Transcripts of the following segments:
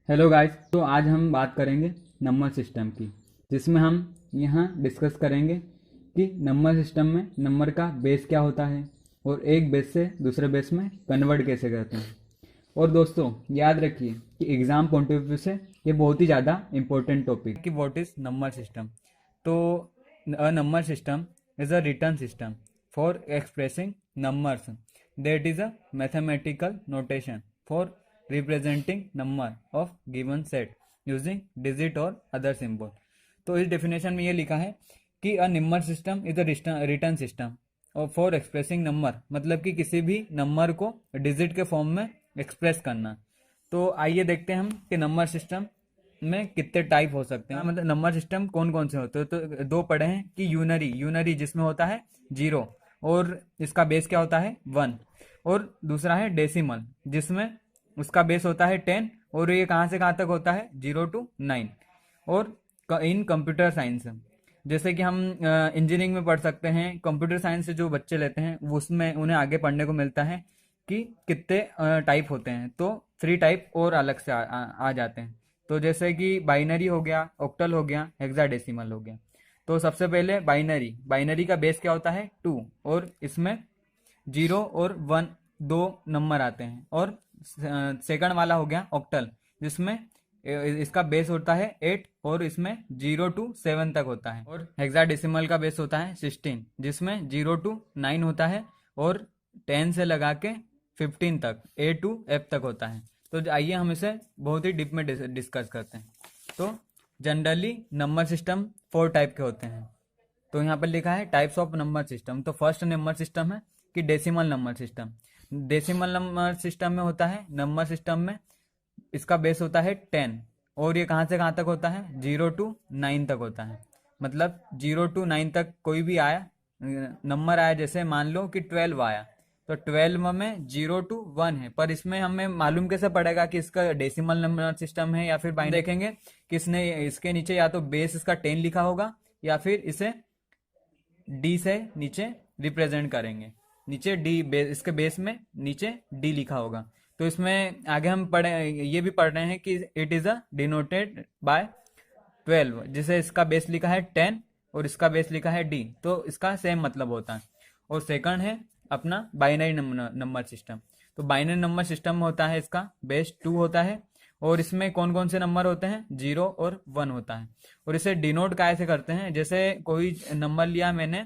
Hello guys. तो आज हम बात करेंगे नंबर सिस्टम की, जिसमें हम यहाँ डिस्कस करेंगे कि नंबर सिस्टम में नंबर का बेस क्या होता है और एक बेस से दूसरे बेस में कन्वर्ट कैसे करते हैं। और दोस्तों याद रखिए कि एग्ज़ाम पॉइंट ऑफ व्यू से ये बहुत ही ज़्यादा इंपॉर्टेंट टॉपिक है कि व्हाट इज़ नंबर सिस्टम। तो a number system is a written system for expressing numbers that is a mathematical notation for representing number of given set using digit और other symbol. तो इस definition में ये लिखा है कि a number system is a written system और for expressing number, मतलब कि किसी भी नंबर को डिजिट के फॉर्म में एक्सप्रेस करना। तो आइए देखते हैं हम कि नंबर सिस्टम में कितने टाइप हो सकते हैं, मतलब नंबर सिस्टम कौन कौन से होते हैं। तो दो पढ़े हैं कि यूनरी जिसमें होता है 0 और इसका बेस क्या होता है 1, और दूसरा है डेसिमल जिसमें उसका बेस होता है 10 और ये कहाँ से कहाँ तक होता है 0 to 9। और इन कंप्यूटर साइंस, जैसे कि हम इंजीनियरिंग में पढ़ सकते हैं, कंप्यूटर साइंस से जो बच्चे लेते हैं उसमें उन्हें आगे पढ़ने को मिलता है कि कितने टाइप होते हैं। तो 3 टाइप और अलग से आ जाते हैं। तो जैसे कि बाइनरी हो गया, ऑक्टल हो गया, हेक्साडेसिमल हो गया। तो सबसे पहले बाइनरी का बेस क्या होता है 2 और इसमें 0 और 1 दो नंबर आते हैं। और सेकंड वाला हो गया ऑक्टल जिसमें इसका बेस होता है 8 और इसमें 0 to 7 तक होता है। और हेक्साडेसिमल का बेस होता है 16 जिसमें 0 to 9 होता है और 10 से लगा के 15 तक A to F तक होता है। तो आइए हम इसे बहुत ही डीप में डिस्कस करते हैं। तो जनरली नंबर सिस्टम 4 टाइप के होते हैं। तो यहाँ पर लिखा है टाइप्स ऑफ नंबर सिस्टम। तो फर्स्ट नंबर सिस्टम है कि decimal number system. Decimal number system में होता है, नंबर सिस्टम में इसका बेस होता है 10 और ये कहाँ से कहाँ तक होता है 0 to 9 तक होता है। मतलब 0 to 9 तक कोई भी आया नंबर आया, जैसे मान लो कि 12 आया तो 12 में 0 to 1 है, पर इसमें हमें मालूम कैसे पड़ेगा कि इसका डेसिमल नंबर सिस्टम है या फिर बाइनरी। देखेंगे कि इसने इसके नीचे या तो बेस इसका 10 लिखा होगा या फिर इसे डी से नीचे रिप्रेजेंट करेंगे। नीचे डी इसके बेस में नीचे डी लिखा होगा। तो इसमें आगे हम पढ़े ये भी पढ़ रहे हैं कि it is a denoted by 12, जिसे इसका बेस लिखा है 10 और इसका बेस लिखा है डी, तो इसका सेम मतलब होता है। और सेकंड है अपना बाइनरी नंबर सिस्टम। तो बाइनरी नंबर सिस्टम होता है, इसका बेस 2 होता है और इसमें कौन कौन से नंबर होते हैं 0 और 1 होता है। और इसे डिनोट कैसे करते हैं, जैसे कोई नंबर लिया मैंने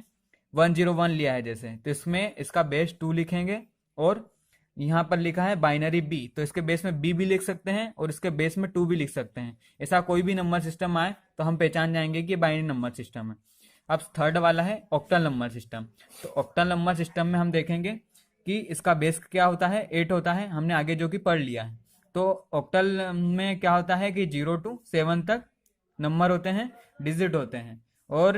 101 लिया है जैसे, तो इसमें इसका बेस 2 लिखेंगे और यहाँ पर लिखा है बाइनरी बी, तो इसके बेस में बी भी लिख सकते हैं और इसके बेस में 2 भी लिख सकते हैं। ऐसा कोई भी नंबर सिस्टम आए तो हम पहचान जाएंगे कि बाइनरी नंबर सिस्टम है। अब थर्ड वाला है ऑक्टल नंबर सिस्टम। तो ऑक्टल नंबर सिस्टम में हम देखेंगे कि इसका बेस क्या होता है 8 होता है, हमने आगे जो कि पढ़ लिया है। तो ऑक्टल में क्या होता है कि 0 to 7 तक नंबर होते हैं, डिजिट होते हैं। और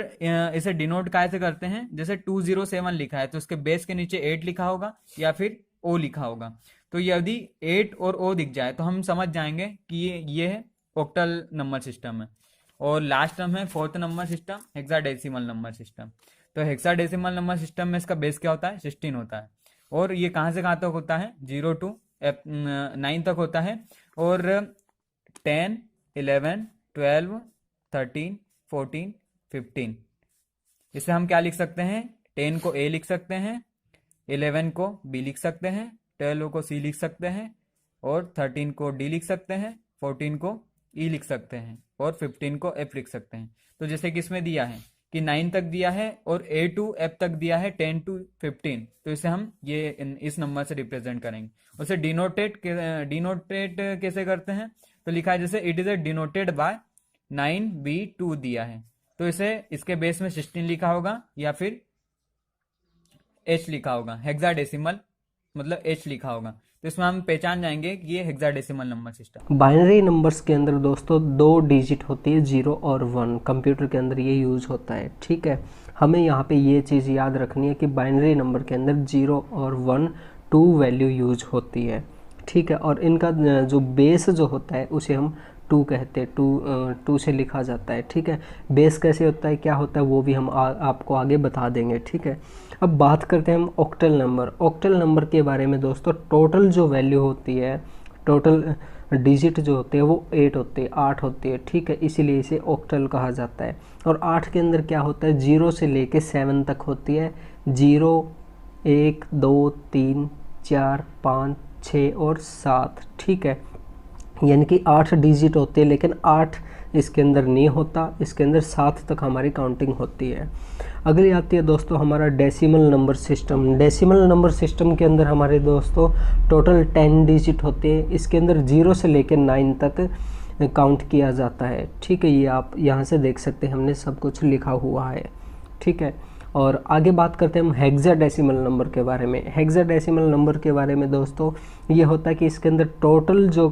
इसे डिनोट कैसे करते हैं, जैसे 207 लिखा है तो इसके बेस के नीचे 8 लिखा होगा या फिर ओ लिखा होगा। तो यदि 8 और ओ दिख जाए तो हम समझ जाएंगे कि ये है ऑक्टल नंबर सिस्टम है। और लास्ट टर्म है fourth number system, hexadecimal number system. तो हेक्साडेसिमल नंबर सिस्टम में इसका बेस क्या होता है 16 होता है और ये कहाँ से कहाँ तक होता है 0 to 9 तक होता है। और 10, 11, 12, 13, 14, 15, इसे हम क्या लिख सकते हैं 10 को ए लिख सकते हैं, 11 को बी लिख सकते हैं, 12 को सी लिख सकते हैं और 13 को डी लिख सकते हैं, 14 को ई लिख सकते हैं और 15 को एफ लिख सकते हैं। तो जैसे कि इसमें दिया है कि 9 तक दिया है और ए टू एफ तक दिया है 10 to 15, तो इसे हम ये इस नंबर से रिप्रेजेंट करेंगे। उसे डिनोटेट कैसे करते हैं, तो लिखा है जैसे it is a denoted by 9b2 दिया है तो इसे इसके बेस में 16 लिखा होगा या फिर एच लिखा होगा, हेक्साडेसिमल मतलब एच लिखा होगा। तो इसमें हम पहचान जाएंगे कि ये hexadecimal number system. Binary numbers के अंदर दोस्तों 2 डिजिट होती है 0 और 1, कंप्यूटर के अंदर ये यूज़ होता है। ठीक है, हमें यहाँ पे ये चीज़ याद रखनी है कि बाइनरी नंबर के अंदर 0 और 1 2 वैल्यू यूज होती है। ठीक है, और इनका जो बेस जो होता है उसे हम 2 कहते हैं, 2 से लिखा जाता है। ठीक है, बेस कैसे होता है क्या होता है वो भी हम आपको आगे बता देंगे। ठीक है, अब बात करते हैं हम ऑक्टल नंबर। ऑक्टल नंबर के बारे में दोस्तों, टोटल जो वैल्यू होती है, टोटल डिजिट जो होते हैं वो 8 होते हैं, 8 होते हैं, ठीक है, इसीलिए इसे ऑक्टल कहा जाता है। और 8 के अंदर क्या होता है, 0 से लेके 7 तक होती है, 0 1 2 3 4 5 6 और 7, ठीक है, यानी कि 8 डिजिट होते हैं, लेकिन 8 इसके अंदर नहीं होता, इसके अंदर 7 तक हमारी काउंटिंग होती है। अगली आती है दोस्तों हमारा decimal number system. Decimal number system के अंदर हमारे दोस्तों टोटल 10 डिजिट होते हैं, इसके अंदर 0 से लेकर 9 तक काउंट किया जाता है, ठीक है, ये आप यहाँ से देख सकते हैं, हमने सब कुछ लिखा हुआ है, ठीक है। और आगे बात करते हैं हम हेक्साडेसिमल नंबर के बारे में। हेक्साडेसिमल नंबर के बारे में दोस्तों ये होता है कि इसके अंदर टोटल जो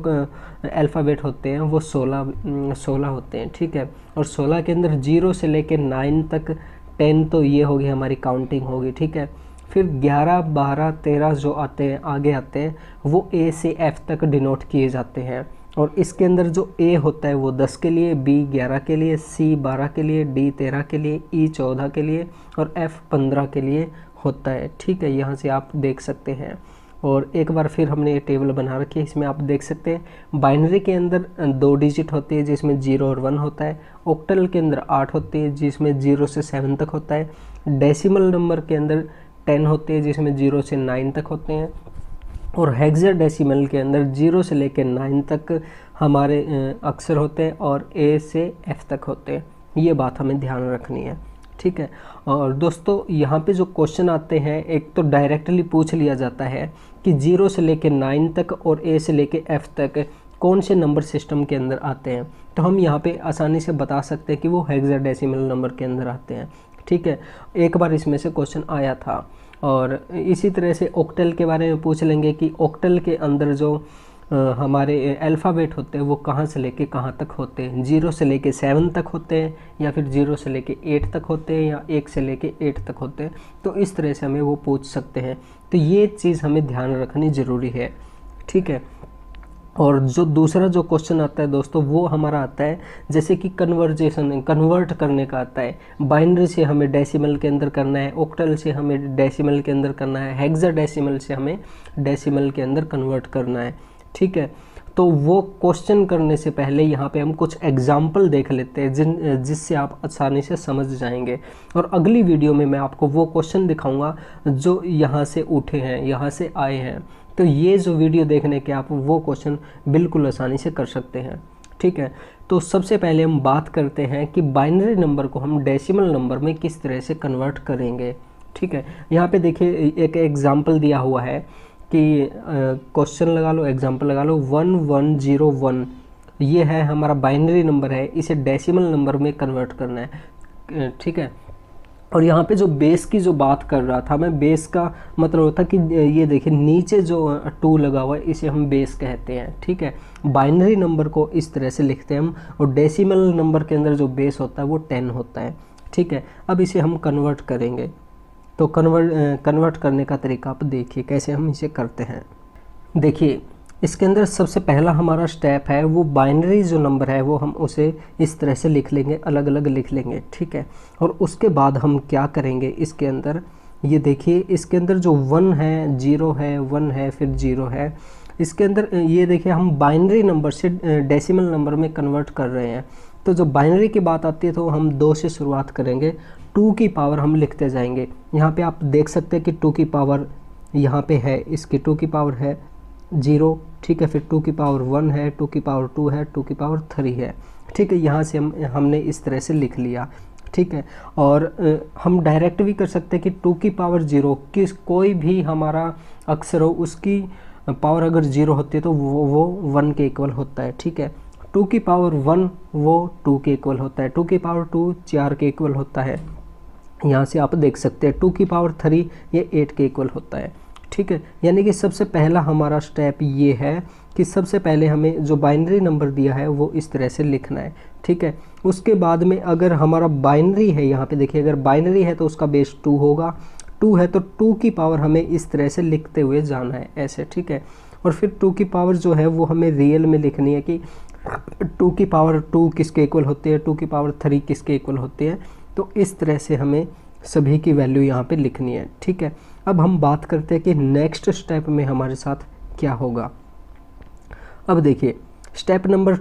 अल्फ़ाबेट होते हैं वो 16 होते हैं, ठीक है, और 16 के अंदर 0 से लेकर 9 तक 10 तो ये होगी हमारी काउंटिंग होगी, ठीक है। फिर 11 12 13 जो आते हैं आगे आते हैं वो ए से एफ तक डिनोट किए जाते हैं, और इसके अंदर जो ए होता है वो 10 के लिए, बी 11 के लिए, सी 12 के लिए, डी 13 के लिए, ई 14 के लिए और एफ 15 के लिए होता है, ठीक है, यहाँ से आप देख सकते हैं। और एक बार फिर हमने ये टेबल बना रखी है, इसमें आप देख सकते हैं बाइनरी के अंदर 2 डिजिट होती है जिसमें 0 और 1 होता है, ऑक्टल के अंदर 8 होती है जिसमें 0 से 7 तक होता है, डेसिमल नंबर के अंदर 10 होते हैं जिसमें 0 से 9 तक होते हैं, और हेक्साडेसिमल के अंदर 0 से लेकर 9 तक हमारे अक्षर होते हैं और ए से एफ तक होते हैं। ये बात हमें ध्यान रखनी है, ठीक है। और दोस्तों यहाँ पे जो क्वेश्चन आते हैं, एक तो डायरेक्टली पूछ लिया जाता है कि 0 से लेकर 9 तक और ए से लेकर एफ तक कौन से नंबर सिस्टम के अंदर आते हैं, तो हम यहाँ पे आसानी से बता सकते हैं कि वो हेक्साडेसिमल नंबर के अंदर आते हैं, ठीक है। एक बार इसमें से क्वेश्चन आया था। और इसी तरह से ऑक्टल के बारे में पूछ लेंगे कि ऑक्टल के अंदर जो हमारे अल्फ़ाबेट होते हैं वो कहाँ से लेके कहाँ तक होते हैं, 0 से लेके 7 तक होते हैं या फिर 0 से लेके 8 तक होते हैं या 1 से लेके 8 तक होते हैं, तो इस तरह से हमें वो पूछ सकते हैं। तो ये चीज़ हमें ध्यान रखनी ज़रूरी है, ठीक है। और जो दूसरा जो क्वेश्चन आता है दोस्तों वो हमारा आता है जैसे कि कन्वर्ट करने का आता है, बाइनरी से हमें डेसिमल के अंदर करना है, ऑक्टल से हमें डेसिमल के अंदर करना है, हेक्साडेसिमल से हमें डेसिमल के अंदर कन्वर्ट करना है, ठीक है। तो वो क्वेश्चन करने से पहले यहाँ पे हम कुछ एग्जाम्पल देख लेते हैं जिससे आप आसानी से समझ जाएंगे, और अगली वीडियो में मैं आपको वो क्वेश्चन दिखाऊंगा जो यहाँ से उठे हैं, यहाँ से आए हैं। तो ये जो वीडियो देखने के आप वो क्वेश्चन बिल्कुल आसानी से कर सकते हैं, ठीक है। तो सबसे पहले हम बात करते हैं कि बाइनरी नंबर को हम डेसिमल नंबर में किस तरह से कन्वर्ट करेंगे, ठीक है। यहाँ पे देखिए एक एग्जाम्पल दिया हुआ है कि क्वेश्चन लगा लो, एग्जाम्पल लगा लो 1101, ये है हमारा बाइनरी नंबर है, इसे डेसिमल नंबर में कन्वर्ट करना है, ठीक है। और यहाँ पे जो बेस की जो बात कर रहा था मैं, बेस का मतलब होता कि ये देखिए नीचे जो 2 लगा हुआ है इसे हम बेस कहते हैं, ठीक है। बाइनरी नंबर को इस तरह से लिखते हैं हम, और डेसिमल नंबर के अंदर जो बेस होता है वो 10 होता है, ठीक है। अब इसे हम कन्वर्ट करेंगे, तो कन्वर्ट करने का तरीका आप देखिए कैसे हम इसे करते हैं। देखिए इसके अंदर सबसे पहला हमारा स्टेप है वो बाइनरी जो नंबर है वो हम उसे इस तरह से लिख लेंगे, अलग अलग लिख लेंगे, ठीक है। और उसके बाद हम क्या करेंगे, इसके अंदर ये देखिए इसके अंदर जो 1 है, 0 है, 1 है, फिर 0 है, इसके अंदर ये देखिए हम बाइनरी नंबर से डेसिमल नंबर में कन्वर्ट कर रहे हैं। तो जो बाइनरी की बात आती है तो हम 2 से शुरुआत करेंगे, 2 की पावर हम लिखते जाएंगे। यहाँ पे आप देख सकते हैं कि 2 की पावर यहाँ पे है, इसकी 2 की पावर है 0, ठीक है, फिर 2 की पावर 1 है, 2 की पावर 2 है, 2 की पावर 3 है, ठीक है। यहाँ से हमने इस तरह से लिख लिया, ठीक है। और हम डायरेक्ट भी कर सकते हैं कि 2 की पावर 0 किस कोई भी हमारा अक्षर हो उसकी पावर अगर 0 होती है तो वो 1 के इक्वल होता है, ठीक है। 2 की पावर 1 वो 2 के इक्वल होता है, 2 की पावर 2 4 के इक्वल होता है, यहाँ से आप देख सकते हैं 2 की पावर 3 ये 8 के इक्वल होता है, ठीक है। यानी कि सबसे पहला हमारा स्टेप ये है कि सबसे पहले हमें जो बाइनरी नंबर दिया है वो इस तरह से लिखना है, ठीक है। उसके बाद में अगर हमारा बाइनरी है, यहाँ पे देखिए अगर बाइनरी है तो उसका बेस 2 होगा, 2 है तो 2 की पावर हमें इस तरह से लिखते हुए जाना है ऐसे, ठीक है। और फिर 2 की पावर जो है वो हमें रियल में लिखनी है कि 2 की पावर 2 किसके इक्वल होती है, 2 की पावर 3 किसके इक्वल होती है। तो इस तरह से हमें सभी की वैल्यू यहाँ पे लिखनी है, ठीक है। अब हम बात करते हैं कि नेक्स्ट स्टेप में हमारे साथ क्या होगा। अब देखिए स्टेप नंबर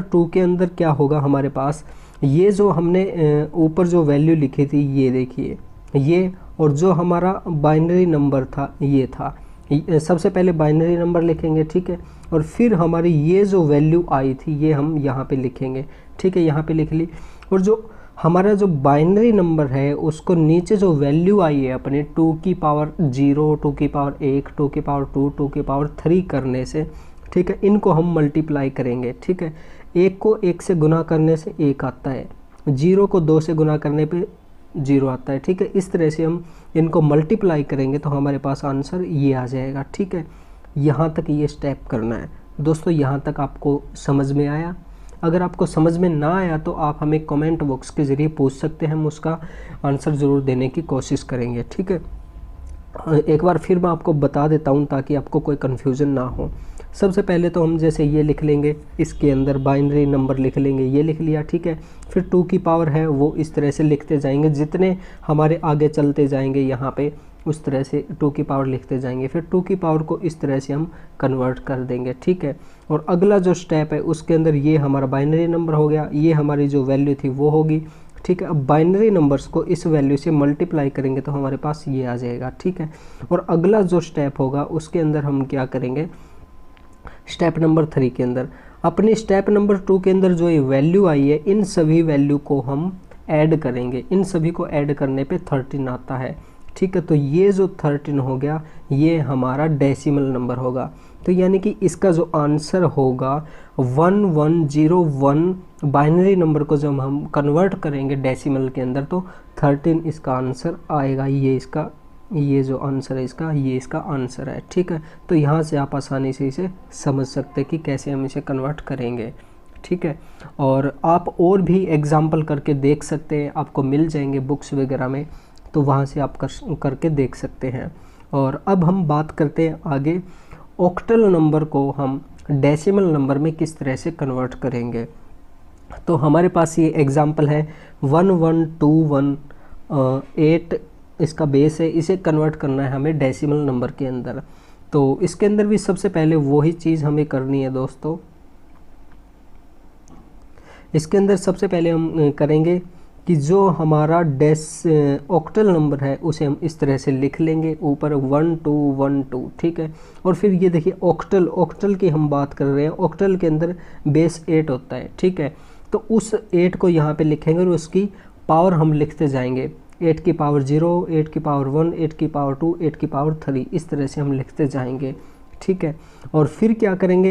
2 के अंदर क्या होगा हमारे पास, ये जो हमने ऊपर जो वैल्यू लिखी थी ये देखिए ये, और जो हमारा बाइनरी नंबर था ये था, सबसे पहले बाइनरी नंबर लिखेंगे, ठीक है, और फिर हमारी ये जो वैल्यू आई थी ये हम यहाँ पे लिखेंगे, ठीक है, यहाँ पे लिख ली। और जो हमारा जो बाइनरी नंबर है उसको नीचे जो वैल्यू आई है अपने 2 की पावर 0, 2 की पावर 1, 2 की पावर 2, 2 की पावर 3 करने से, ठीक है, इनको हम मल्टीप्लाई करेंगे, ठीक है। 1 को 1 से गुना करने से 1 आता है, 0 को 2 से गुना करने पे 0 आता है, ठीक है। इस तरह से हम इनको मल्टीप्लाई करेंगे तो हमारे पास आंसर ये आ जाएगा, ठीक है। यहाँ तक ये स्टेप करना है दोस्तों। यहाँ तक आपको समझ में आया? अगर आपको समझ में ना आया तो आप हमें कमेंट बॉक्स के ज़रिए पूछ सकते हैं, हम उसका आंसर ज़रूर देने की कोशिश करेंगे, ठीक है। एक बार फिर मैं आपको बता देता हूँ ताकि आपको कोई कन्फ्यूज़न ना हो। सबसे पहले तो हम जैसे ये लिख लेंगे, इसके अंदर बाइनरी नंबर लिख लेंगे, ये लिख लिया, ठीक है। फिर 2 की पावर है वो इस तरह से लिखते जाएंगे, जितने हमारे आगे चलते जाएंगे यहाँ पे उस तरह से 2 की पावर लिखते जाएंगे। फिर 2 की पावर को इस तरह से हम कन्वर्ट कर देंगे, ठीक है। और अगला जो स्टेप है उसके अंदर ये हमारा बाइनरी नंबर हो गया, ये हमारी जो वैल्यू थी वो होगी, ठीक है। अब बाइनरी नंबर्स को इस वैल्यू से मल्टीप्लाई करेंगे तो हमारे पास ये आ जाएगा, ठीक है। और अगला जो स्टेप होगा उसके अंदर हम क्या करेंगे, स्टेप नंबर 3 के अंदर अपने स्टेप नंबर 2 के अंदर जो ये वैल्यू आई है इन सभी वैल्यू को हम ऐड करेंगे। इन सभी को ऐड करने पे 13 आता है, ठीक है। तो ये जो 13 हो गया ये हमारा डेसिमल नंबर होगा। तो यानी कि इसका जो आंसर होगा 1101 बाइनरी नंबर को जब हम कन्वर्ट करेंगे डेसिमल के अंदर तो 13 इसका आंसर आएगा। ये जो आंसर है इसका, ये इसका आंसर है, ठीक है। तो यहाँ से आप आसानी से इसे समझ सकते हैं कि कैसे हम इसे कन्वर्ट करेंगे, ठीक है। और आप और भी एग्जाम्पल करके देख सकते हैं, आपको मिल जाएंगे बुक्स वगैरह में, तो वहाँ से आप करके देख सकते हैं। और अब हम बात करते हैं आगे, ऑक्टल नंबर को हम डेसिमल नंबर में किस तरह से कन्वर्ट करेंगे। तो हमारे पास ये एग्जाम्पल है 11218 इसका बेस है, इसे कन्वर्ट करना है हमें डेसिमल नंबर के अंदर। तो इसके अंदर भी सबसे पहले वही चीज़ हमें करनी है दोस्तों। इसके अंदर सबसे पहले हम करेंगे कि जो हमारा ऑक्टल नंबर है उसे हम इस तरह से लिख लेंगे, ऊपर 1212, ठीक है। और फिर ये देखिए ऑक्टल की हम बात कर रहे हैं, ऑक्टल के अंदर बेस 8 होता है, ठीक है। तो उस 8 को यहाँ पे लिखेंगे और उसकी पावर हम लिखते जाएंगे, 8 की पावर 0, 8 की पावर 1, 8 की पावर 2, 8 की पावर 3, इस तरह से हम लिखते जाएंगे, ठीक है। और फिर क्या करेंगे,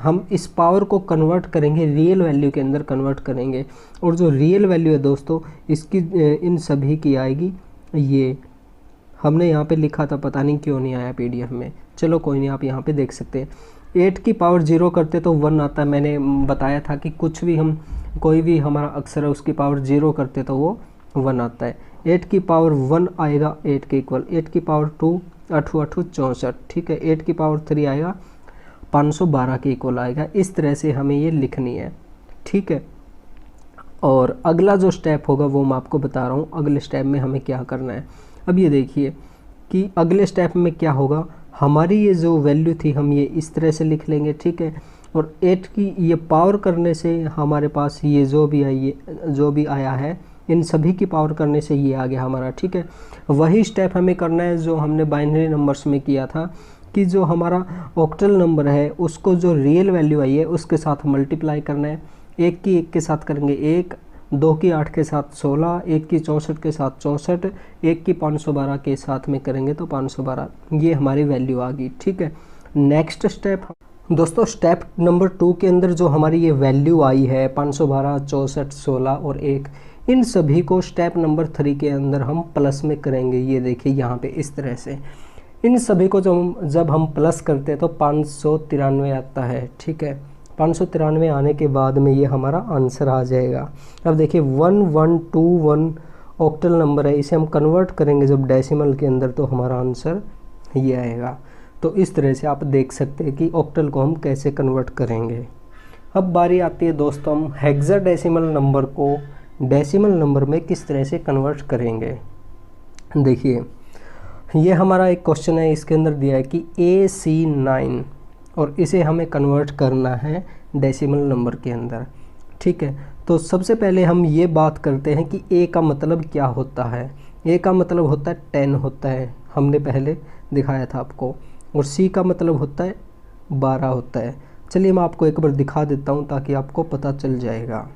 हम इस पावर को कन्वर्ट करेंगे, रियल वैल्यू के अंदर कन्वर्ट करेंगे। और जो रियल वैल्यू है दोस्तों इसकी इन सभी की आएगी, ये हमने यहाँ पे लिखा था, पता नहीं क्यों नहीं आया PDF में, चलो कोई नहीं, आप यहाँ पे देख सकते हैं। 8 की पावर 0 करते तो 1 आता है, मैंने बताया था कि कुछ भी हम कोई भी हमारा अक्षर है उसकी पावर 0 करते तो वो 1 आता है। 8 की पावर 1 आएगा 8 के इक्वल, 8 की पावर 2 8 8 64, ठीक है। 8 की पावर 3 आएगा 512 के इक्वल आएगा। इस तरह से हमें ये लिखनी है, ठीक है। और अगला जो स्टेप होगा वो मैं आपको बता रहा हूँ, अगले स्टेप में हमें क्या करना है। अब ये देखिए कि अगले स्टेप में क्या होगा, हमारी ये जो वैल्यू थी हम ये इस तरह से लिख लेंगे, ठीक है। और 8 की ये पावर करने से हमारे पास ये जो भी आया है इन सभी की पावर करने से ये आ गया हमारा, ठीक है। वही स्टेप हमें करना है जो हमने बाइनरी नंबर्स में किया था, कि जो हमारा ऑक्टल नंबर है उसको जो रियल वैल्यू आई है उसके साथ मल्टीप्लाई करना है। 1 की 1 के साथ करेंगे 1, 2 की 8 के साथ 16, 1 की 64 के साथ 64, 1 की 512 के साथ में करेंगे तो 512, ये हमारी वैल्यू आ गई, ठीक है। नेक्स्ट स्टेप दोस्तों, स्टेप नंबर 2 के अंदर जो हमारी ये वैल्यू आई है 512, 64, 16 और 1, इन सभी को स्टेप नंबर 3 के अंदर हम प्लस में करेंगे। ये देखिए यहाँ पे इस तरह से इन सभी को जब हम प्लस करते हैं तो 593 आता है, ठीक है। 593 आने के बाद में ये हमारा आंसर आ जाएगा। अब देखिए 1121 ऑक्टल नंबर है, इसे हम कन्वर्ट करेंगे जब डेसिमल के अंदर तो हमारा आंसर ये आएगा। तो इस तरह से आप देख सकते हैं कि ऑक्टल को हम कैसे कन्वर्ट करेंगे। अब बारी आती है दोस्तों, हम हेक्साडेसिमल नंबर को डेसिमल नंबर में किस तरह से कन्वर्ट करेंगे। देखिए ये हमारा एक क्वेश्चन है, इसके अंदर दिया है कि AC9 और इसे हमें कन्वर्ट करना है डेसिमल नंबर के अंदर, ठीक है। तो सबसे पहले हम ये बात करते हैं कि ए का मतलब क्या होता है। ए का मतलब होता है 10 होता है, हमने पहले दिखाया था आपको, और सी का मतलब होता है 12 होता है। चलिए मैं आपको एक बार दिखा देता हूँ ताकि आपको पता चल जाएगा।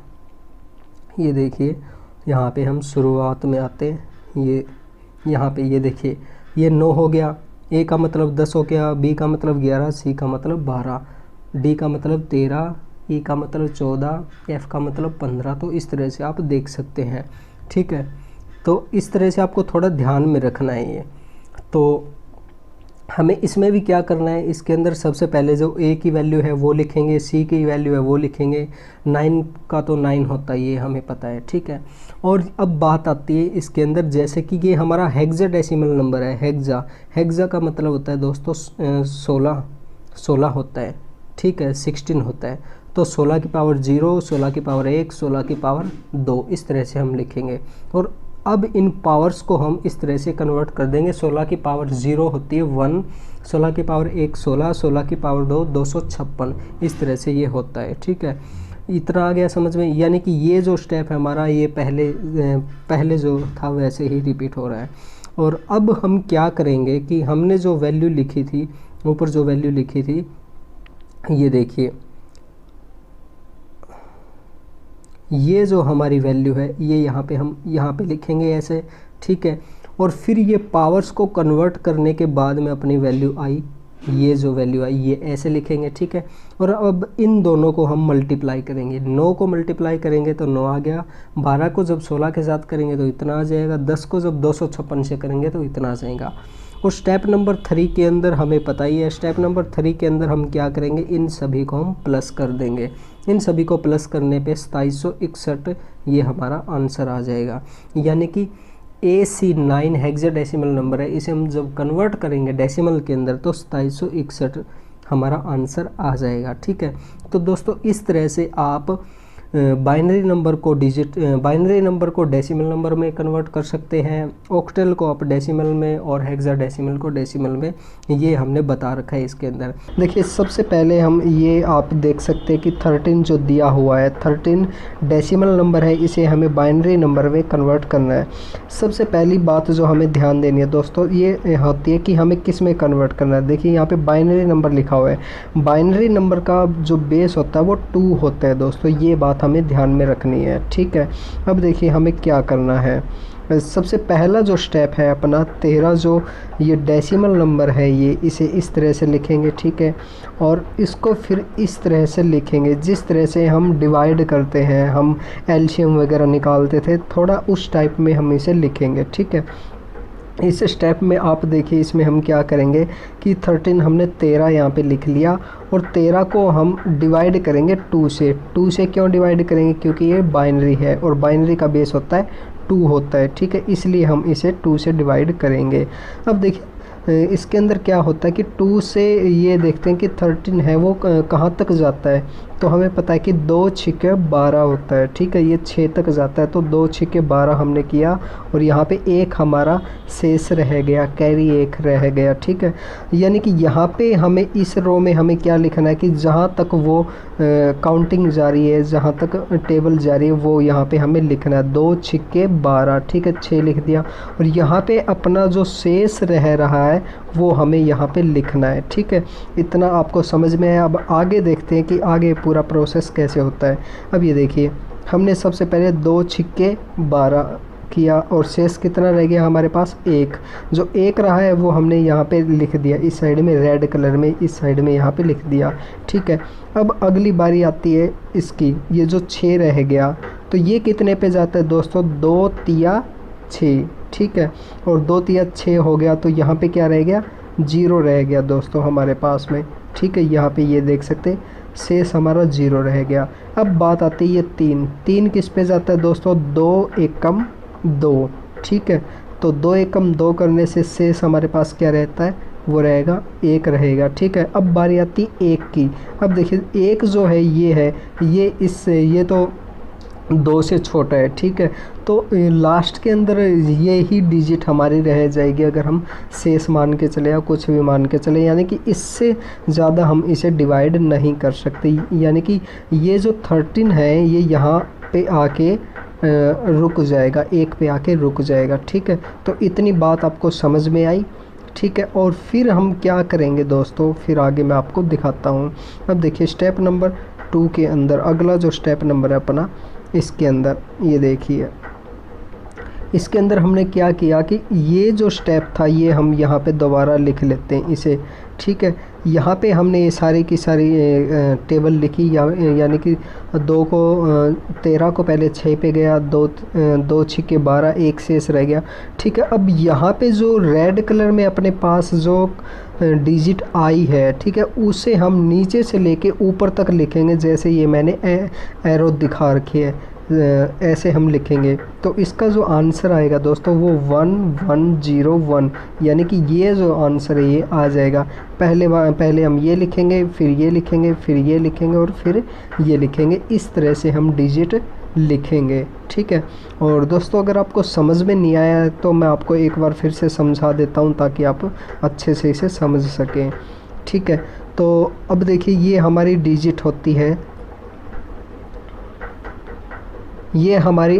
ये देखिए यहाँ पे हम शुरुआत में आते हैं, ये यहाँ पे ये देखिए ये 9 हो गया, ए का मतलब 10 हो गया, बी का मतलब 11, सी का मतलब 12, डी का मतलब 13, ई का मतलब 14, एफ का मतलब 15। तो इस तरह से आप देख सकते हैं, ठीक है। तो इस तरह से आपको थोड़ा ध्यान में रखना है ये। तो हमें इसमें भी क्या करना है, इसके अंदर सबसे पहले जो ए की वैल्यू है वो लिखेंगे, सी की वैल्यू है वो लिखेंगे, 9 का तो 9 होता है ये हमें पता है, ठीक है। और अब बात आती है इसके अंदर, जैसे कि ये हमारा हेक्साडेसिमल नंबर है, हेक्सा का मतलब होता है दोस्तों 16 होता है, ठीक है, 16 होता है। तो 16 की पावर 0, 16 की पावर 1, 16 की पावर 2, इस तरह से हम लिखेंगे। और अब इन पावर्स को हम इस तरह से कन्वर्ट कर देंगे। 16 की पावर 0 होती है 1, 16 की पावर 1 16, 16 की पावर 2 256, इस तरह से ये होता है, ठीक है। इतना आ गया समझ में, यानी कि ये जो स्टेप है हमारा ये पहले जो था वैसे ही रिपीट हो रहा है। और अब हम क्या करेंगे कि हमने जो वैल्यू लिखी थी, ऊपर जो वैल्यू लिखी थी, ये देखिए ये जो हमारी वैल्यू है ये हम यहाँ पे लिखेंगे ऐसे, ठीक है। और फिर ये पावर्स को कन्वर्ट करने के बाद में अपनी वैल्यू आई, ये जो वैल्यू आई ये ऐसे लिखेंगे, ठीक है। और अब इन दोनों को हम मल्टीप्लाई करेंगे, 9 को मल्टीप्लाई करेंगे तो 9 आ गया, 12 को जब 16 के साथ करेंगे तो इतना आ जाएगा, 10 को जब 256 से करेंगे तो इतना आ जाएगा। और स्टेप नंबर 3 के अंदर हमें पता ही है, स्टेप नंबर 3 के अंदर हम क्या करेंगे, इन सभी को हम प्लस कर देंगे। इन सभी को प्लस करने पे 2761 ये हमारा आंसर आ जाएगा। यानी कि AC9 हेक्साडेसिमल नंबर है, इसे हम जब कन्वर्ट करेंगे डेसिमल के अंदर तो 2761 हमारा आंसर आ जाएगा, ठीक है। तो दोस्तों इस तरह से आप बाइनरी नंबर को डेसिमल नंबर में कन्वर्ट कर सकते हैं, ऑक्टल को आप डेसिमल में और हेक्साडेसिमल को डेसिमल में, ये हमने बता रखा है इसके अंदर। देखिए सबसे पहले हम ये आप देख सकते हैं कि 13 जो दिया हुआ है 13 डेसिमल नंबर है, इसे हमें बाइनरी नंबर में कन्वर्ट करना है। सबसे पहली बात जो हमें ध्यान देनी है दोस्तों ये होती है कि हमें किस में कन्वर्ट करना है। देखिए यहाँ पे बाइनरी नंबर लिखा हुआ है, बाइनरी नंबर का जो बेस होता है वो 2 होता है दोस्तों, ये बात हमें ध्यान में रखनी है, ठीक है। अब देखिए हमें क्या करना है, सबसे पहला जो स्टेप है अपना 13 जो ये डेसिमल नंबर है ये इसे इस तरह से लिखेंगे, ठीक है। और इसको फिर इस तरह से लिखेंगे जिस तरह से हम डिवाइड करते हैं, हम एलसीएम वगैरह निकालते थे, थोड़ा उस टाइप में हम इसे लिखेंगे, ठीक है। इस स्टेप में आप देखिए इसमें हम क्या करेंगे कि 13 हमने 13 यहाँ पे लिख लिया और 13 को हम डिवाइड करेंगे 2 से। 2 से क्यों डिवाइड करेंगे, क्योंकि ये बाइनरी है और बाइनरी का बेस होता है 2 होता है, ठीक है, इसलिए हम इसे 2 से डिवाइड करेंगे। अब देखिए इसके अंदर क्या होता है कि 2 से ये देखते हैं कि 13 है वो कहाँ तक जाता है, तो हमें पता है कि 2 छिके 12 होता है, ठीक है, ये 6 तक जाता है, तो 2 छिके 12 हमने किया और यहाँ पे एक हमारा शेष रह गया, कैरी 1 रह गया, ठीक है। यानी कि यहाँ पे हमें इस रो में हमें क्या लिखना है कि जहाँ तक वो काउंटिंग जारी है, जहाँ तक टेबल जारी है वो यहाँ पे हमें लिखना है, 2 छिके 12, ठीक है, 6 लिख दिया। और यहाँ पे अपना जो शेष रह रहा है वो हमें यहाँ पे लिखना है, ठीक है। इतना आपको समझ में है। अब आगे देखते हैं कि आगे पूरा प्रोसेस कैसे होता है। अब ये देखिए हमने सबसे पहले 2 छिके 12 किया और शेष कितना रह गया हमारे पास 1, जो 1 रहा है वो हमने यहाँ पे लिख दिया, इस साइड में रेड कलर में, इस साइड में यहाँ पे लिख दिया, ठीक है। अब अगली बारी आती है इसकी, ये जो 6 रह गया तो ये कितने पे जाता है दोस्तों, 2 तिया 6, ठीक है। और 2 तिया 6 हो गया तो यहाँ पे क्या रह गया, 0 रह गया दोस्तों हमारे पास में, ठीक है। यहाँ पे ये देख सकते शेष हमारा 0 रह गया। अब बात आती है ये 3 किस पे जाता है दोस्तों, 2 एकम 2, ठीक है। तो 2 एकम 2 करने से शेष हमारे पास क्या रहता है, वो रहेगा 1 रहेगा, ठीक है। अब बारी आती 1 की। अब देखिए 1 जो है ये तो 2 से छोटा है, ठीक है। तो लास्ट के अंदर ये ही डिजिट हमारी रह जाएगी अगर हम शेष मान के चले या कुछ भी मान के चले, यानी कि इससे ज़्यादा हम इसे डिवाइड नहीं कर सकते। यानी कि ये जो 13 है ये यहाँ पे आके रुक जाएगा, 1 पे आके रुक जाएगा, ठीक है। तो इतनी बात आपको समझ में आई, ठीक है। और फिर हम क्या करेंगे दोस्तों, फिर आगे मैं आपको दिखाता हूँ। अब देखिए स्टेप नंबर 2 के अंदर अगला जो स्टेप नंबर है अपना, इसके अंदर ये देखिए, इसके अंदर हमने क्या किया कि ये जो स्टेप था ये हम यहाँ पे दोबारा लिख लेते हैं इसे, ठीक है। यहाँ पे हमने ये सारी की सारी टेबल लिखी, यानी कि 2 को 13 को पहले 6 पे गया, 2 छिके 12, 1 शेष रह गया, ठीक है। अब यहाँ पे जो रेड कलर में अपने पास जो डिजिट आई है, ठीक है, उसे हम नीचे से लेके ऊपर तक लिखेंगे, जैसे ये मैंने एरो दिखा रखी है, ऐसे हम लिखेंगे। तो इसका जो आंसर आएगा दोस्तों वो 1101, यानी कि ये जो आंसर है ये आ जाएगा। पहले हम ये लिखेंगे, फिर ये लिखेंगे, फिर ये लिखेंगे और फिर ये लिखेंगे। इस तरह से हम डिजिट लिखेंगे, ठीक है। और दोस्तों अगर आपको समझ में नहीं आया तो मैं आपको एक बार फिर से समझा देता हूँ ताकि आप अच्छे से इसे समझ सकें, ठीक है। तो अब देखिए ये हमारी डिजिट होती है, ये हमारी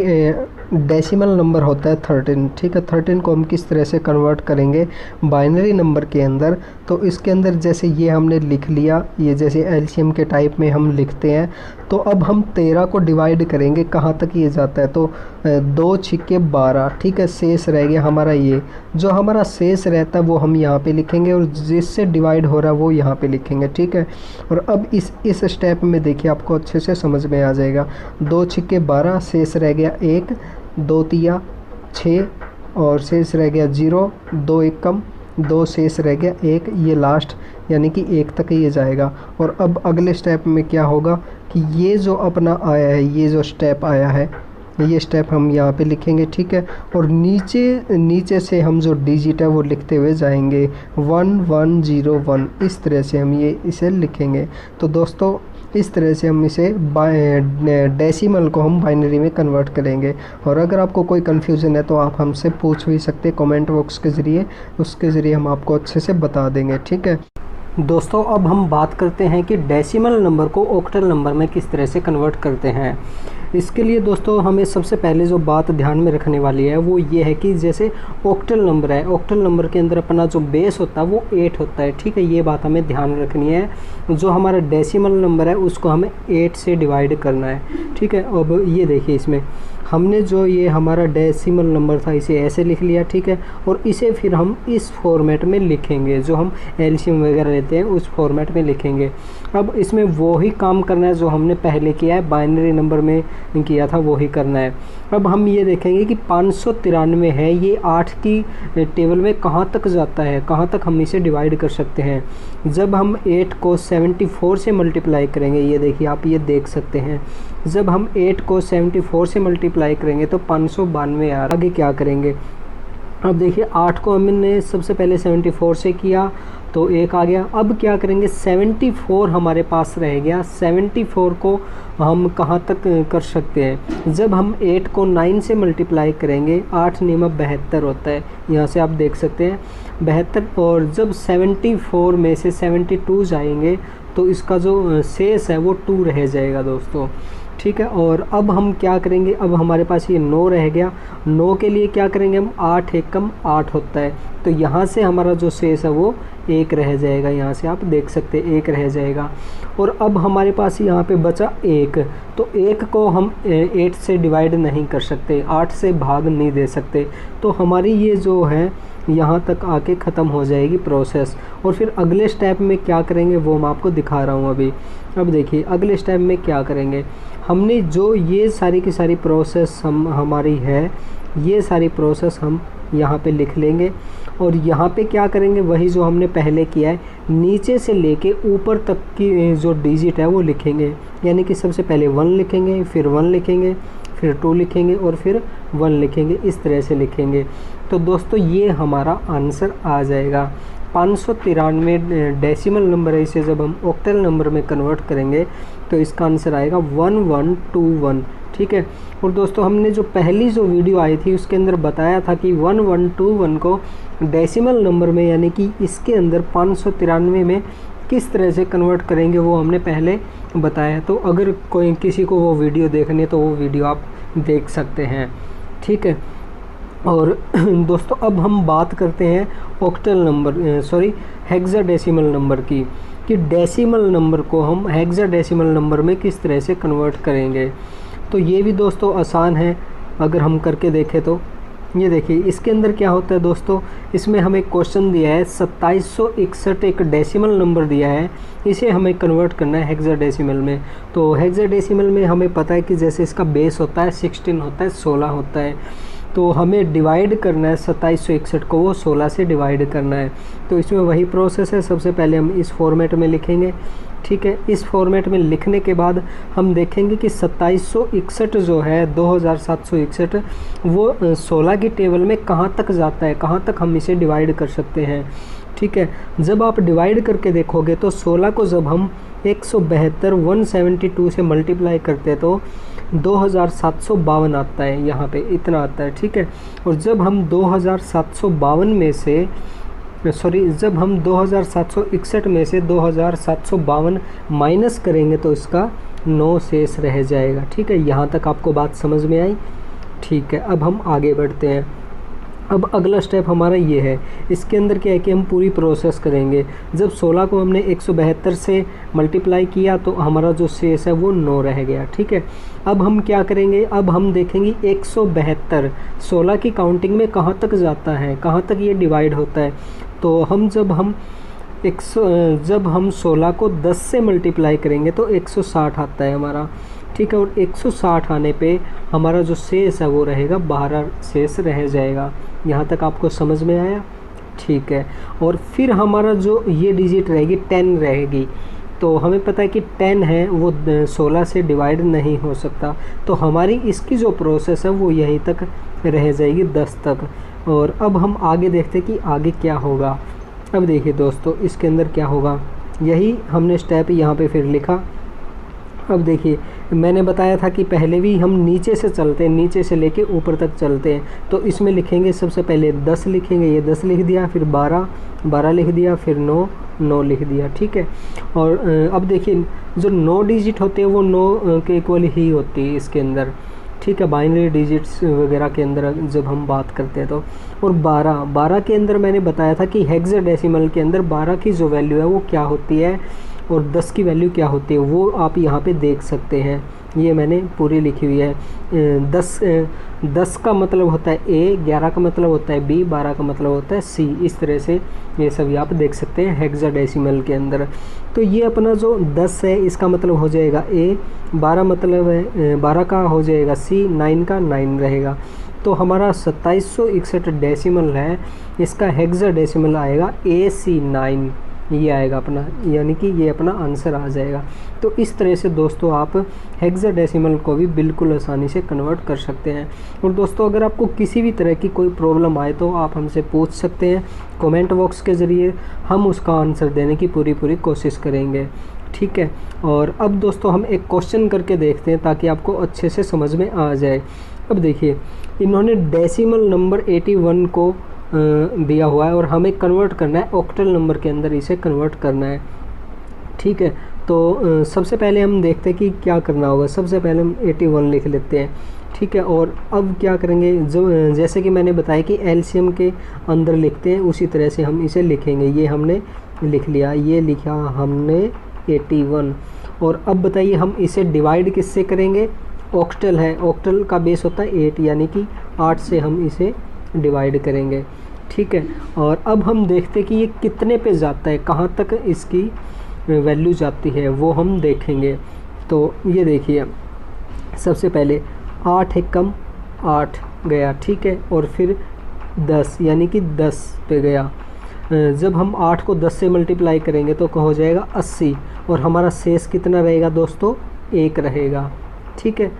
डेसिमल नंबर होता है 13, ठीक है। 13 को हम किस तरह से कन्वर्ट करेंगे बाइनरी नंबर के अंदर, तो इसके अंदर जैसे ये हमने लिख लिया, ये जैसे एलसीएम के टाइप में हम लिखते हैं। तो अब हम 13 को डिवाइड करेंगे, कहाँ तक ये जाता है, तो 2 छिके 12, ठीक है। शेष रह गया हमारा ये, जो हमारा शेष रहता है वो हम यहाँ पे लिखेंगे और जिससे डिवाइड हो रहा है वो यहाँ पे लिखेंगे, ठीक है। और अब इस स्टेप में देखिए आपको अच्छे से समझ में आ जाएगा। 2 छिके 12, शेष रह गया 1, 2 तिया 6 और शेष रह गया 0, 2 1 कम, 2 शेष रह गया 1, ये लास्ट यानी कि 1 तक ये जाएगा। और अब अगले स्टेप में क्या होगा कि ये जो अपना आया है, ये जो स्टेप आया है, ये स्टेप हम यहाँ पे लिखेंगे, ठीक है। और नीचे से हम जो डिजिट है वो लिखते हुए जाएंगे 1101, इस तरह से हम इसे लिखेंगे। तो दोस्तों इस तरह से हम इसे डेसिमल को हम बाइनरी में कन्वर्ट करेंगे। और अगर आपको कोई कन्फ्यूज़न है तो आप हमसे पूछ भी सकते हैं कमेंट बॉक्स के ज़रिए, उसके ज़रिए हम आपको अच्छे से बता देंगे, ठीक है। दोस्तों अब हम बात करते हैं कि डेसिमल नंबर को ऑक्टल नंबर में किस तरह से कन्वर्ट करते हैं। इसके लिए दोस्तों हमें सबसे पहले जो बात ध्यान में रखने वाली है वो ये है कि जैसे ऑक्टल नंबर है, ऑक्टल नंबर के अंदर अपना जो बेस होता है वो 8 होता है, ठीक है। ये बात हमें ध्यान रखनी है। जो हमारा डेसिमल नंबर है उसको हमें 8 से डिवाइड करना है, ठीक है। अब ये देखिए इसमें हमने जो ये हमारा डेसिमल नंबर था इसे ऐसे लिख लिया, ठीक है। और इसे फिर हम इस फॉर्मेट में लिखेंगे, जो हम एलसीएम वगैरह लेते हैं उस फॉर्मेट में लिखेंगे। अब इसमें वो ही काम करना है जो हमने पहले किया है, बाइनरी नंबर में किया था वो ही करना है। अब हम ये देखेंगे कि 593 है, ये 8 की टेबल में कहाँ तक जाता है, कहाँ तक हम इसे डिवाइड कर सकते हैं। जब हम 8 को 74 से मल्टीप्लाई करेंगे, ये देखिए आप ये देख सकते हैं, जब हम 8 को 74 से मल्टीप्लाई करेंगे तो 592 आ रहा। आगे क्या करेंगे, अब देखिए 8 को हमने सबसे पहले 74 से किया तो 1 आ गया। अब क्या करेंगे, 74 हमारे पास रह गया। 74 को हम कहाँ तक कर सकते हैं, जब हम 8 को 9 से मल्टीप्लाई करेंगे, 8 नियम 72 होता है, यहाँ से आप देख सकते हैं 72। और जब 74 में से 72 जाएंगे तो इसका जो शेष है वो 2 रह जाएगा दोस्तों, ठीक है। और अब हम क्या करेंगे, अब हमारे पास ये 9 रह गया। 9 के लिए क्या करेंगे हम, 8 1 कम 8 होता है, तो यहाँ से हमारा जो शेष है वो 1 रह जाएगा, यहाँ से आप देख सकते हैं 1 रह जाएगा। और अब हमारे पास यहाँ पे बचा 1, तो 1 को हम 8 से डिवाइड नहीं कर सकते, 8 से भाग नहीं दे सकते, तो हमारी ये जो है यहाँ तक आके ख़त्म हो जाएगी प्रोसेस। और फिर अगले स्टेप में क्या करेंगे वो मैं आपको दिखा रहा हूँ अभी। अब देखिए अगले स्टेप में क्या करेंगे, हमने जो ये सारी की सारी प्रोसेस हमारी है, ये सारी प्रोसेस हम यहाँ पे लिख लेंगे। और यहाँ पे क्या करेंगे, वही जो हमने पहले किया है, नीचे से लेके ऊपर तक की जो डिजिट है वो लिखेंगे। यानी कि सबसे पहले 1 लिखेंगे, फिर 1 लिखेंगे, फिर 2 लिखेंगे और फिर 1 लिखेंगे, इस तरह से लिखेंगे। तो दोस्तों ये हमारा आंसर आ जाएगा, 593 डेसिमल नंबर है, इसे जब हम ऑक्टल नंबर में कन्वर्ट करेंगे तो इसका आंसर आएगा 1121। ठीक है। और दोस्तों हमने जो पहली वीडियो आई थी उसके अंदर बताया था कि 1121 को डेसिमल नंबर में यानी कि इसके अंदर 593 में किस तरह से कन्वर्ट करेंगे वो हमने पहले बताया। तो अगर कोई किसी को वो वीडियो देखनी है तो वो वीडियो आप देख सकते हैं। ठीक है। और दोस्तों अब हम बात करते हैं ऑक्टल नंबर हेक्साडेसिमल नंबर की, कि डेसिमल नंबर को हम हेक्साडेसिमल नंबर में किस तरह से कन्वर्ट करेंगे। तो ये भी दोस्तों आसान है अगर हम करके देखें तो। ये देखिए इसके अंदर क्या होता है दोस्तों, इसमें हमें क्वेश्चन दिया है 2761 एक डेसिमल नंबर दिया है, इसे हमें कन्वर्ट करना है हेक्साडेसिमल में। तो हेक्साडेसिमल में हमें पता है कि जैसे इसका बेस होता है 16 होता है, 16 होता है, तो हमें डिवाइड करना है 2761 को, वो 16 से डिवाइड करना है। तो इसमें वही प्रोसेस है, सबसे पहले हम इस फॉर्मेट में लिखेंगे। ठीक है। इस फॉर्मेट में लिखने के बाद हम देखेंगे कि 2761 जो है 2761 वो 16 की टेबल में कहाँ तक जाता है, कहाँ तक हम इसे डिवाइड कर सकते हैं। ठीक है। जब आप डिवाइड करके देखोगे तो 16 को जब हम 172 से मल्टीप्लाई करते हैं तो 2752 आता है, यहाँ पे इतना आता है। ठीक है। और जब हम 2752 में से जब हम 2761 में से 2752 माइनस करेंगे तो इसका 9 शेष रह जाएगा। ठीक है। यहाँ तक आपको बात समझ में आई। ठीक है। अब हम आगे बढ़ते हैं। अब अगला स्टेप हमारा ये है, इसके अंदर क्या है कि हम पूरी प्रोसेस करेंगे। जब 16 को हमने 172 से मल्टीप्लाई किया तो हमारा जो शेष है वो 9 रह गया। ठीक है। अब हम क्या करेंगे, अब हम देखेंगे 172 16 की काउंटिंग में कहाँ तक जाता है, कहाँ तक ये डिवाइड होता है। तो जब हम 16 को 10 से मल्टीप्लाई करेंगे तो 160 आता है हमारा। ठीक है। और 160 आने पे हमारा जो शेष है वो रहेगा 12 शेष रह जाएगा। यहाँ तक आपको समझ में आया। ठीक है। और फिर हमारा जो ये डिजिट रहेगी 10 रहेगी, तो हमें पता है कि 10 है वो 16 से डिवाइड नहीं हो सकता, तो हमारी इसकी जो प्रोसेस है वो यहीं तक रह जाएगी 10 तक। और अब हम आगे देखते हैं कि आगे क्या होगा। अब देखिए दोस्तों इसके अंदर क्या होगा, यही हमने स्टेप यहाँ पे फिर लिखा। अब देखिए मैंने बताया था कि पहले भी हम नीचे से चलते हैं, नीचे से लेके ऊपर तक चलते हैं। तो इसमें लिखेंगे सबसे पहले 10 लिखेंगे, ये 10 लिख दिया, फिर 12 लिख दिया, फिर 9 लिख दिया। ठीक है। और अब देखिए जो 9 डिजिट होते हैं वो 9 के इक्वल ही होती है इसके अंदर। ठीक है। बाइनरी डिजिट्स वगैरह के अंदर जब हम बात करते हैं तो। और 12 के अंदर मैंने बताया था कि हेक्साडेसिमल के अंदर 12 की जो वैल्यू है वो क्या होती है और 10 की वैल्यू क्या होती है वो आप यहाँ पे देख सकते हैं। ये मैंने पूरी लिखी हुई है। 10 का मतलब होता है A, 11 का मतलब होता है B, 12 का मतलब होता है C। इस तरह से ये सभी आप देख सकते हैं हेक्साडेसिमल के अंदर। तो ये अपना जो 10 है इसका मतलब हो जाएगा A, 12 मतलब है 12 का हो जाएगा C, 9 का 9 रहेगा। तो हमारा 2761 डेसिमल है, इसका हेक्साडेसिमल आएगा AC9, ये आएगा अपना, यानी कि ये अपना आंसर आ जाएगा। तो इस तरह से दोस्तों आप हेक्साडेसिमल को भी बिल्कुल आसानी से कन्वर्ट कर सकते हैं। और दोस्तों अगर आपको किसी भी तरह की कोई प्रॉब्लम आए तो आप हमसे पूछ सकते हैं कमेंट बॉक्स के ज़रिए, हम उसका आंसर देने की पूरी कोशिश करेंगे। ठीक है। और अब दोस्तों हम एक क्वेश्चन करके देखते हैं ताकि आपको अच्छे से समझ में आ जाए। अब देखिए इन्होंने डेसिमल नंबर 81 को दिया हुआ है और हमें कन्वर्ट करना है ऑक्टल नंबर के अंदर, इसे कन्वर्ट करना है। ठीक है। तो सबसे पहले हम देखते हैं कि क्या करना होगा। सबसे पहले हम 81 लिख लेते हैं। ठीक है। और अब क्या करेंगे, जो जैसे कि मैंने बताया कि एलसीएम के अंदर लिखते हैं उसी तरह से हम इसे लिखेंगे। ये हमने लिख लिया, ये लिखा हमने 81। और अब बताइए हम इसे डिवाइड किससे करेंगे, ऑक्टल है, ऑक्टल का बेस होता है 8, यानी कि 8 से हम इसे डिवाइड करेंगे। ठीक है। और अब हम देखते हैं कि ये कितने पे जाता है, कहाँ तक इसकी वैल्यू जाती है वो हम देखेंगे। तो ये देखिए सबसे पहले 8 एक कम 8 गया। ठीक है। और फिर 10 यानी कि 10 पे गया। जब हम 8 को 10 से मल्टीप्लाई करेंगे तो हो जाएगा 80 और हमारा शेष कितना रहेगा दोस्तों, 1 रहेगा। ठीक है।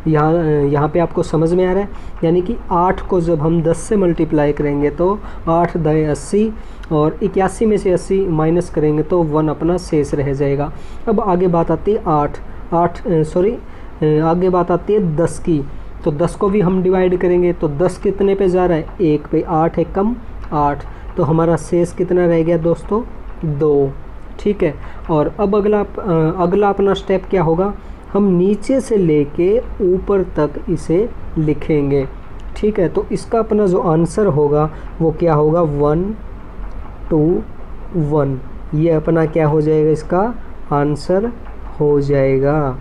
यहाँ पे आपको समझ में आ रहा है, यानी कि 8 को जब हम 10 से मल्टीप्लाई करेंगे तो 8 × 80 और 81 में से 80 माइनस करेंगे तो 1 अपना शेष रह जाएगा। अब आगे बात आती है आगे बात आती है 10 की। तो 10 को भी हम डिवाइड करेंगे तो 10 कितने पे जा रहा है, 1 पे, 8 है कम 8, तो हमारा शेष कितना रह गया दोस्तों, 2। ठीक है, और अब अगला अपना स्टेप क्या होगा, हम नीचे से लेके ऊपर तक इसे लिखेंगे। ठीक है, तो इसका अपना जो आंसर होगा वो क्या होगा, 1 2 1, ये अपना क्या हो जाएगा, इसका आंसर हो जाएगा।